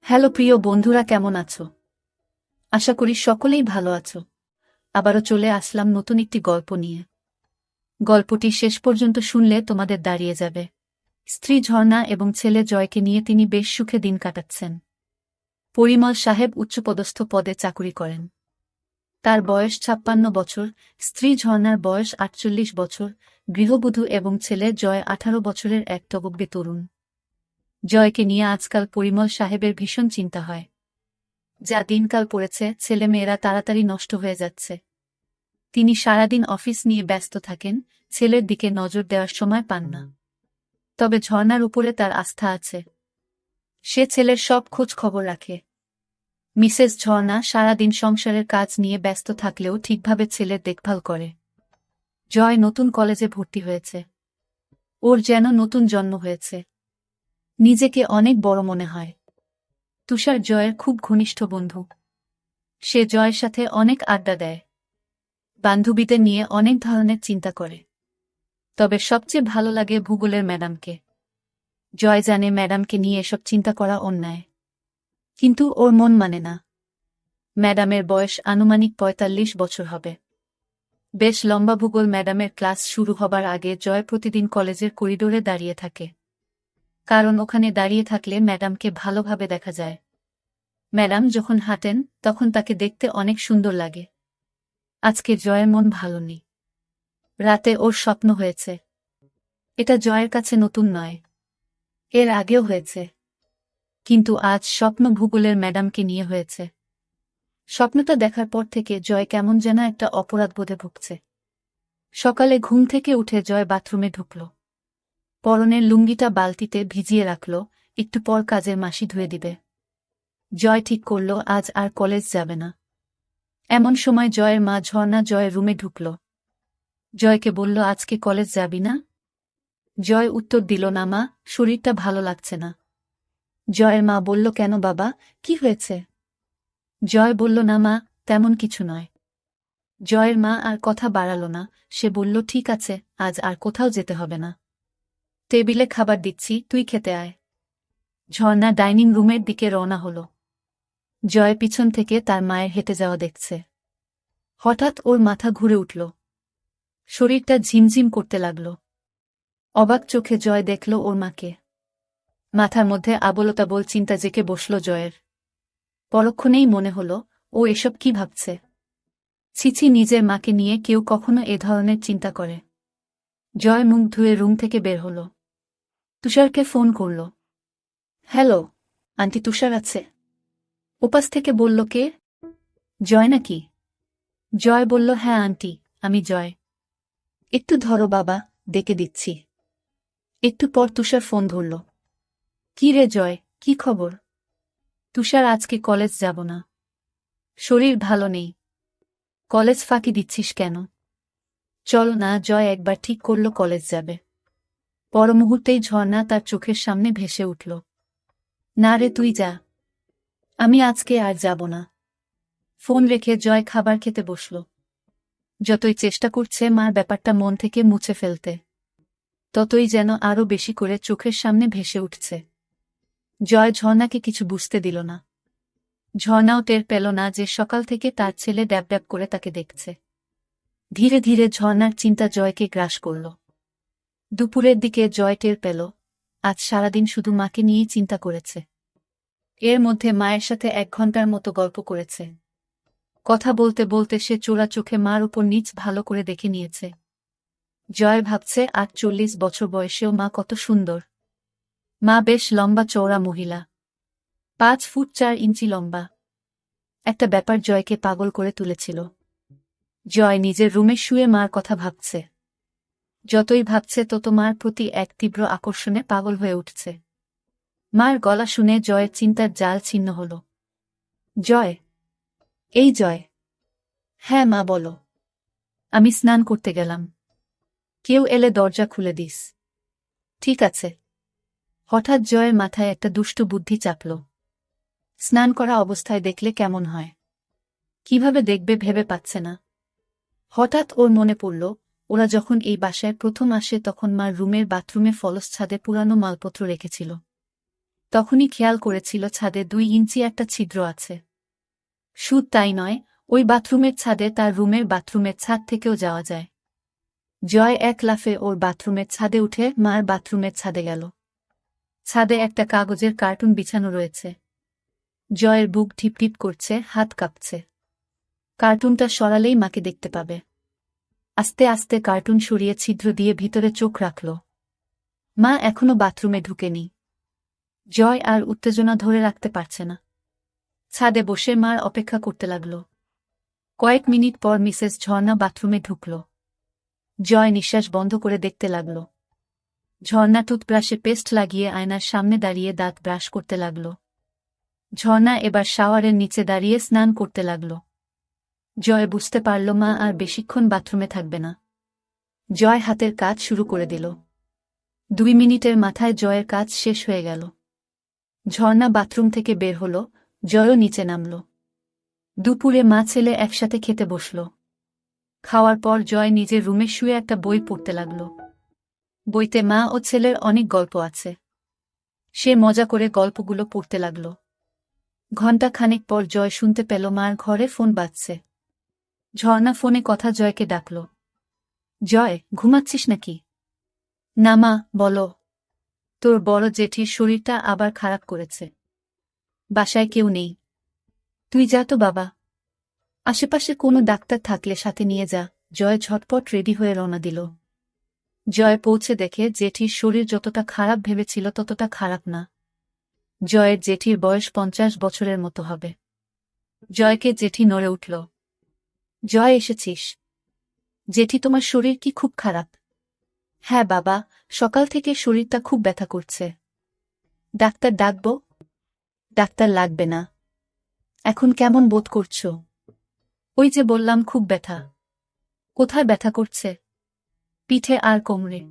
Hello প্রিয় বন্ধুরা, কেমন আছো? আশা করি সকলেই ভালো আছো। আবারও চলে আসলাম নতুন একটি গল্প নিয়ে। গল্পটি শেষ পর্যন্ত শুনলে তোমাদের দাঁড়িয়ে যাবে। স্ত্রী ঝর্ণা এবং ছেলে জয়কে নিয়ে তিনি বেশ সুখে দিন কাটাচ্ছেন। পরিমল সাহেব উচ্চপদস্থ পদে চাকুরি করেন। তার বয়স 56 বছর, স্ত্রী ঝর্ণার বয়স 48 বছর, গৃহবধূ এবং ছেলে জয় 18 বছরের এক টগবগে তরুণ। জয়কে নিয়ে আজকাল পরিমল সাহেবের ভীষণ চিন্তা হয়। যা দিনকাল পড়েছে, ছেলেমেয়েরা তাড়াতাড়ি নষ্ট হয়ে যাচ্ছে। তিনি সারাদিন অফিস নিয়ে ব্যস্ত থাকেন, ছেলের দিকে নজর দেওয়ার সময় পান না। তবে ঝর্ণার উপরে তার আস্থা আছে। সে ছেলের সব খোঁজ খবর রাখে। মিসেস ঝর্ণা সারাদিন সংসারের কাজ নিয়ে ব্যস্ত থাকলেও ঠিকভাবে ছেলের দেখভাল করে। জয় নতুন কলেজে ভর্তি হয়েছে। ওর যেন নতুন জন্ম হয়েছে। নিজেকে অনেক বড় মনে হয়। তুষার জয়ের খুব ঘনিষ্ঠ বন্ধু। সে জয়ের সাথে অনেক আড্ডা দেয়। বান্ধবীদের নিয়ে অনেক ধরনের চিন্তা করে। তবে সবচেয়ে ভালো লাগে ভূগোলের ম্যাডামকে। জয় জানে ম্যাডামকে নিয়ে এসব চিন্তা করা অন্যায়। কিন্তু ওর মন মানে না। ম্যাডামের বয়স আনুমানিক ৪৫ বছর হবে। বেশ লম্বা। ভূগোল ম্যাডামের ক্লাস শুরু হবার আগে জয় প্রতিদিন কলেজের করিডোরে দাঁড়িয়ে থাকে। কারণ ওখানে দাঁড়িয়ে থাকলে ম্যাডামকে ভালোভাবে দেখা যায়। ম্যাডাম যখন হাঁটেন তখন তাকে দেখতে অনেক সুন্দর লাগে। আজকে জয়ের মন ভালো নেই। রাতে ওর স্বপ্ন হয়েছে। এটা জয়ের কাছে নতুন নয়। এর আগেও হয়েছে। কিন্তু আজ স্বপ্ন ভূগোলের ম্যাডামকে নিয়ে হয়েছে। স্বপ্নটা দেখার পর থেকে জয় কেমন যেন একটা অপরাধবোধে ভুগছে। সকালে ঘুম থেকে উঠে জয় বাথরুমে ঢুকল। পরনের লুঙ্গিটা বালতিতে ভিজিয়ে রাখল, একটু পর কাজের মাসি ধুয়ে দিবে। জয় ঠিক করল আজ আর কলেজ যাবে না। এমন সময় জয়ের মা ঝর্ণা জয়ের রুমে ঢুকল। জয়কে বলল, আজকে কলেজ যাবি না? জয় উত্তর দিল, না মা, শরীরটা ভালো লাগছে না। জয়ের মা বলল, কেন বাবা, কি হয়েছে? জয় বলল, না মা, তেমন কিছু নয়। জয়ের মা আর কথা বাড়াল না। সে বলল, ঠিক আছে, আজ আর কোথাও যেতে হবে না। টেবিলে খাবার দিচ্ছি, তুই খেতে আয়। ঝর্ণা ডাইনিং রুমের দিকে রওনা হল। জয় পিছন থেকে তার মায়ের হেঁটে যাওয়া দেখছে। হঠাৎ ওর মাথা ঘুরে উঠল। শরীরটা ঝিমঝিম করতে লাগল। অবাক চোখে জয় দেখল ওর মাকে। মাথার মধ্যে আবোলতাবোল চিন্তা জেঁকে বসল জয়ের। পরক্ষণেই মনে হল, ও এসব কি ভাবছে? ছিছি, নিজের মাকে নিয়ে কেউ কখনো এ ধরনের চিন্তা করে? জয় মুখ ধুয়ে রুম থেকে বের হল। তুষারকে ফোন করল। হ্যালো, আন্টি তুষার আছে? ওপাশ থেকে বলল, কে? জয় নাকি? জয় বলল, হ্যাঁ আন্টি, আমি জয়। একটু ধরো বাবা, ডেকে দিচ্ছি। একটু পর তুষার ফোন ধরল। কি রে জয়, কি খবর? তুষার, আজকে কলেজ যাব না। শরীর ভালো নেই। কলেজ ফাঁকি দিচ্ছিস কেন? চল না। জয় একবার ঠিক করল কলেজ যাবে। পর মুহূর্তেই ঝর্ণা তার চোখের সামনে ভেসে উঠল। না রে, তুই যা। আমি আজকে আর যাব না। ফোন রেখে জয় খাবার খেতে বসল। যতই চেষ্টা করছে মার ব্যাপারটা মন থেকে মুছে ফেলতে, ততই যেন আরও বেশি করে চোখের সামনে ভেসে উঠছে। জয় ঝর্ণাকে কিছু বুঝতে দিল না। ঝর্ণাও টের পেল না যে সকাল থেকে তার ছেলে ড্যাব ড্যাব করে তাকে দেখছে। ধীরে ধীরে ঝর্ণার চিন্তা জয়কে গ্রাস করল। দুপুরের দিকে জয় টের পেল, আজ সারাদিন শুধু মাকে নিয়েই চিন্তা করেছে। এর মধ্যে মায়ের সাথে 1 ঘন্টার মতো গল্প করেছে। কথা বলতে বলতে সে চোরা চোখে মার উপর নিচ ভালো করে দেখে নিয়েছে। জয় ভাবছে, 48 বছর বয়সেও মা কত সুন্দর। মা বেশ লম্বা চওড়া মহিলা, 5 ফুট 4 ইঞ্চি লম্বা। একটা ব্যাপার জয়কে পাগল করে তুলেছিল। জয় নিজের রুমে শুয়ে মার কথা ভাবছে। যতই ভাবছে তত মার প্রতি এক তীব্র আকর্ষণে পাগল হয়ে উঠছে। মার গলা শুনে জয়ের চিন্তার জাল ছিন্ন হল। জয়, এই জয়। হ্যাঁ মা, বলো। আমি স্নান করতে গেলাম। কেউ এলে দরজা খুলে দিস। ঠিক আছে। হঠাৎ জয়ের মাথায় একটা দুষ্টু বুদ্ধি চাপল। স্নান করা অবস্থায় দেখলে কেমন হয়? কিভাবে দেখবে ভেবে পাচ্ছে না। হঠাৎ ওর মনে পড়ল, ওরা যখন এই বাসায় প্রথম আসে তখন মার রুমের বাথরুমে ফলস ছাদে পুরানো মালপত্র রেখেছিল। তখনই খেয়াল করেছিল ছাদে 2 ইঞ্চি একটা ছিদ্র আছে। শুধু তাই নয়, ওই বাথরুমের ছাদে তার রুমের বাথরুমের ছাদ থেকেও যাওয়া যায়। জয় এক লাফে ওর বাথরুমের ছাদে উঠে মার বাথরুমের ছাদে গেল। ছাদে একটা কাগজের কার্টুন বিছানো রয়েছে। জয়ের বুক ঢিপঢিপ করছে, হাত কাঁপছে। কার্টুনটা সরালেই মাকে দেখতে পাবে। আস্তে আস্তে কার্টুন সরিয়ে ছিদ্র দিয়ে ভিতরে চোখ রাখল। মা এখনো বাথরুমে ঢুকেনি। জয় আর উত্তেজনা ধরে রাখতে পারছে না। ছাদে বসে মার অপেক্ষা করতে লাগল। কয়েক মিনিট পর মিসেস ঝর্ণা বাথরুমে ঢুকল। জয় নিঃশ্বাস বন্ধ করে দেখতে লাগল। ঝর্ণা টুথব্রাশে পেস্ট লাগিয়ে আয়নার সামনে দাঁড়িয়ে দাঁত ব্রাশ করতে লাগল। ঝর্ণা এবার শাওয়ারের নিচে দাঁড়িয়ে স্নান করতে লাগল। জয় বুঝতে পারল মা আর বেশিক্ষণ বাথরুমে থাকবে না। জয় হাতের কাজ শুরু করে দিল। 2 মিনিটের মাথায় জয়ের কাজ শেষ হয়ে গেল। ঝর্ণা বাথরুম থেকে বের হল, জয়ও নিচে নামল। দুপুরে মা ছেলে একসাথে খেতে বসল। খাওয়ার পর জয় নিজের রুমে শুয়ে একটা বই পড়তে লাগল। বইতে মা ও ছেলের অনেক গল্প আছে। সে মজা করে গল্পগুলো পড়তে লাগল। ঘণ্টা খানেক পর জয় শুনতে পেল মার ঘরে ফোন বাজছে। ঝর্ণা ফোনে কথা জয়কে ডাকল। জয়, ঘুমাচ্ছিস নাকি? না মা, বলো। তোর বড় জেঠির শরীরটা আবার খারাপ করেছে। বাসায় কেউ নেই। তুই যা তো বাবা। আশেপাশে কোনো ডাক্তার থাকলে সাথে নিয়ে যা। জয় ঝটপট রেডি হয়ে রওনা দিল। জয় পৌঁছে দেখে জেঠির শরীর যতটা খারাপ ভেবেছিল ততটা খারাপ না। জয়ের জেঠির বয়স 50 বছরের মতো হবে। জয়কে জেঠি নড়ে উঠল। জয়, এসেছিস? জেঠি, তোমার শরীর কি খুব খারাপ? হ্যাঁ বাবা, সকাল থেকে শরীরটা খুব ব্যথা করছে। ডাক্তার ডাকব? ডাক্তার লাগবে না। এখন কেমন বোধ করছ? ওই যে বললাম, খুব ব্যথা। কোথায় ব্যথা করছে? পিঠে আর কোমরে।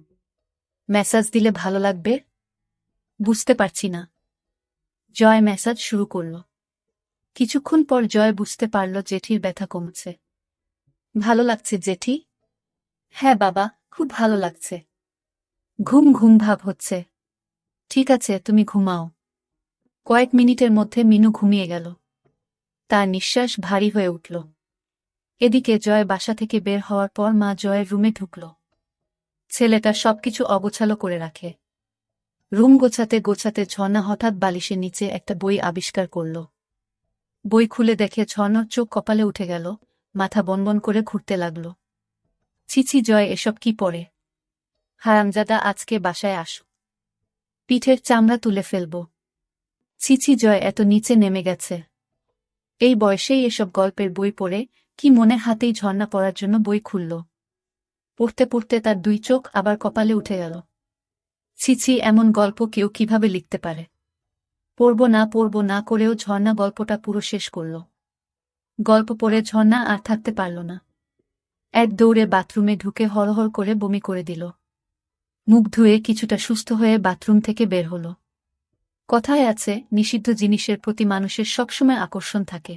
ম্যাসাজ দিলে ভালো লাগবে? বুঝতে পারছি না। জয় ম্যাসাজ শুরু করল। কিছুক্ষণ পর জয় বুঝতে পারল জেঠির ব্যথা কমছে। ভালো লাগছে জেঠি? হ্যাঁ বাবা, খুব ভালো লাগছে। ঘুম ঘুম ভাব হচ্ছে। ঠিক আছে, তুমি ঘুমাও। কয়েক মিনিটের মধ্যে মিনু ঘুমিয়ে গেল। তার নিঃশ্বাস ভারী হয়ে উঠল। এদিকে জয় বাসা থেকে বের হওয়ার পর মা জয়ের রুমে ঢুকল। ছেলেটা সবকিছু অগোছালো করে রাখে। রুম গোছাতে গোছাতে ঝর্ণা হঠাৎ বালিশের নিচে একটা বই আবিষ্কার করল। বই খুলে দেখে ঝর্ণার চোখ কপালে উঠে গেল, মাথা বনবন করে ঘুরতে লাগল। ছিছি জয়, এসব কি পড়ে? হারামজাদা, আজকে বাসায় আসো। পিঠের চামড়া তুলে ফেলব। ছিছি জয় এত নিচে নেমে গেছে। এই বয়সেই এসব গল্পের বই পড়ে? কি মনে হাতেই ঝর্ণা পড়ার জন্য বই খুলল। পড়তে পড়তে তার 2 চোখ আবার কপালে উঠে গেল। ছিছি, এমন গল্প কেউ কিভাবে লিখতে পারে? পড়ব না করেও ঝর্ণা গল্পটা পুরো শেষ করল। গল্প পড়ে ঝর্ণা আর থাকতে পারল না। এক দৌড়ে বাথরুমে ঢুকে হড়হড় করে বমি করে দিল। মুখ ধুয়ে কিছুটা সুস্থ হয়ে বাথরুম থেকে বের হল। কথায় আছে, নিষিদ্ধ জিনিসের প্রতি মানুষের সবসময় আকর্ষণ থাকে।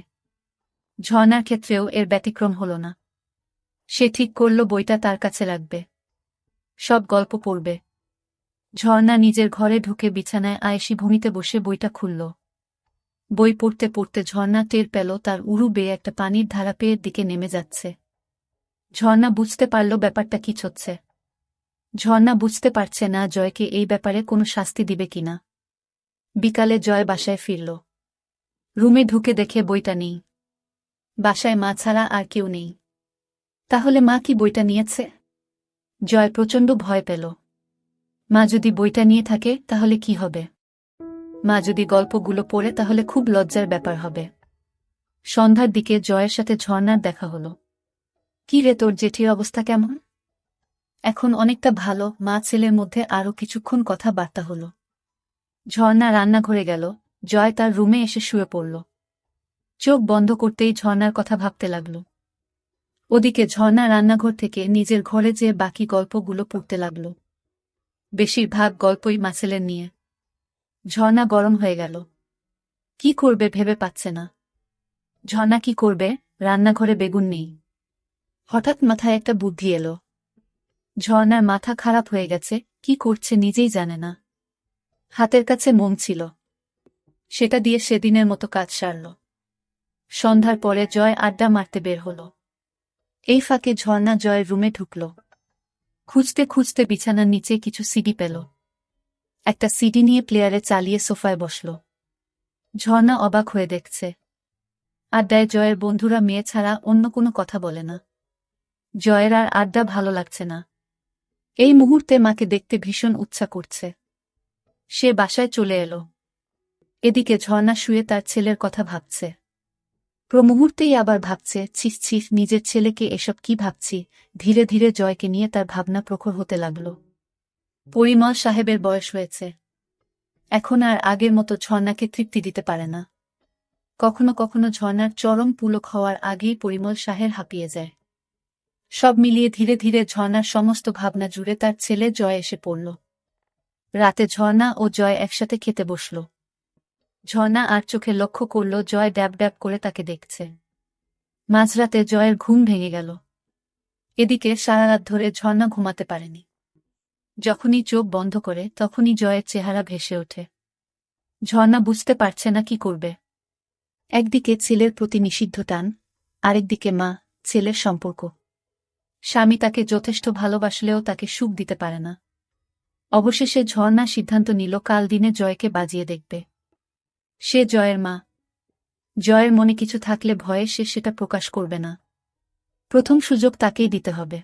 ঝর্ণার ক্ষেত্রেও এর ব্যতিক্রম হল না। সে ঠিক করল বইটা তার কাছে রাখবে। সব গল্প পড়বে। ঝর্ণা নিজের ঘরে ঢুকে বিছানায় আয়েশি ভূমিতে বসে বইটা খুলল। বই পড়তে পড়তে ঝর্ণা টের পেল তার উরু বেয়ে একটা পানির ধারা পেয়ের দিকে নেমে যাচ্ছে। ঝর্ণা বুঝতে পারল ব্যাপারটা কি হচ্ছে। ঝর্ণা বুঝতে পারছে না জয়কে এই ব্যাপারে কোনো শাস্তি দিবে কিনা। বিকালে জয় বাসায় ফিরল। রুমে ঢুকে দেখে বইটা নেই। বাসায় মা ছাড়া আর কেউ নেই। তাহলে মা কি বইটা নিয়েছে? জয় প্রচণ্ড ভয় পেল। মা যদি বইটা নিয়ে থাকে তাহলে কি হবে? মা যদি গল্পগুলো পড়ে তাহলে খুব লজ্জার ব্যাপার হবে। সন্ধ্যার দিকে জয়ের সাথে ঝর্ণার দেখা হলো। কি রে, তোর জেঠির অবস্থা কেমন? এখন অনেকটা ভালো। মা ছেলের মধ্যে আরও কিছুক্ষণ কথাবার্তা হলো। ঝর্ণা রান্নাঘরে গেল। জয় তার রুমে এসে শুয়ে পড়ল। চোখ বন্ধ করতেই ঝর্ণার কথা ভাবতে লাগল। ওদিকে ঝর্ণা রান্নাঘর থেকে নিজের ঘরে যেয়ে বাকি গল্পগুলো পড়তে লাগল। বেশিরভাগ গল্পই মাছেলের নিয়ে। ঝর্ণা গরম হয়ে গেল। কি করবে ভেবে পাচ্ছে না। ঝর্ণা কি করবে? রান্নাঘরে বেগুন নেই। হঠাৎ মাথায় একটা বুদ্ধি এলো। ঝর্ণার মাথা খারাপ হয়ে গেছে, কি করছে নিজেই জানে না। হাতের কাছে মোম ছিল। সেটা দিয়ে সেদিনের মতো কাজ সারল। সন্ধ্যার পরে জয় আড্ডা মারতে বের হল। এই ফাঁকে ঝর্ণা জয়ের রুমে ঢুকল। খুঁজতে খুঁজতে বিছানার নিচে কিছু সিডি পেল। একটা সিডি নিয়ে প্লেয়ারে চালিয়ে সোফায় বসল। ঝর্ণা অবাক হয়ে দেখছে, আড্ডায় জয়ের বন্ধুরা মেয়ে ছাড়া অন্য কোনো কথা বলে না। জয়ের আর আড্ডা ভালো লাগছে না। এই মুহূর্তে মাকে দেখতে ভীষণ উচ্ছা করছে। সে বাসায় চলে এলো। এদিকে ঝর্ণা শুয়ে তার ছেলের কথা ভাবছে। মুহূর্তেই আবার ভাবছে, ছিস ছিস, নিজের ছেলেকে এসব কি ভাবছি। ধীরে ধীরে জয়কে নিয়ে তার ভাবনা প্রখর হতে লাগল। পরিমল সাহেবের বয়স হয়েছে। এখন আর আগের মতো ঝর্ণাকে তৃপ্তি দিতে পারে না। কখনো কখনো ঝর্ণার চরম পুলক হওয়ার আগেই পরিমল সাহেব হাঁপিয়ে যায়। সব মিলিয়ে ধীরে ধীরে ঝর্ণার সমস্ত ভাবনা জুড়ে তার ছেলে জয় এসে পড়ল। রাতে ঝর্ণা ও জয় একসাথে খেতে বসল। ঝর্ণা আর চোখে লক্ষ্য করল জয় ড্যাব ড্যাব করে তাকে দেখছে। মাঝরাতে জয়ের ঘুম ভেঙে গেল। এদিকে সারা রাত ধরে ঝর্ণা ঘুমাতে পারেনি। যখনই চোখ বন্ধ করে তখনই জয়ের চেহারা ভেসে ওঠে। ঝর্ণা বুঝতে পারছে না কি করবে। একদিকে ছেলের প্রতি নিষিদ্ধ টান, আরেকদিকে মা ছেলের সম্পর্ক। স্বামী তাকে যথেষ্ট ভালোবাসলেও তাকে সুখ দিতে পারে না। অবশেষে ঝর্ণা সিদ্ধান্ত নিল কাল দিনে জয়কে বাজিয়ে দেখবে। সে জয়ের মা। জয়ের মনে কিছু থাকলে ভয়ে সে সেটা প্রকাশ করবে না। প্রথম সুযোগ তাকেই দিতে হবে।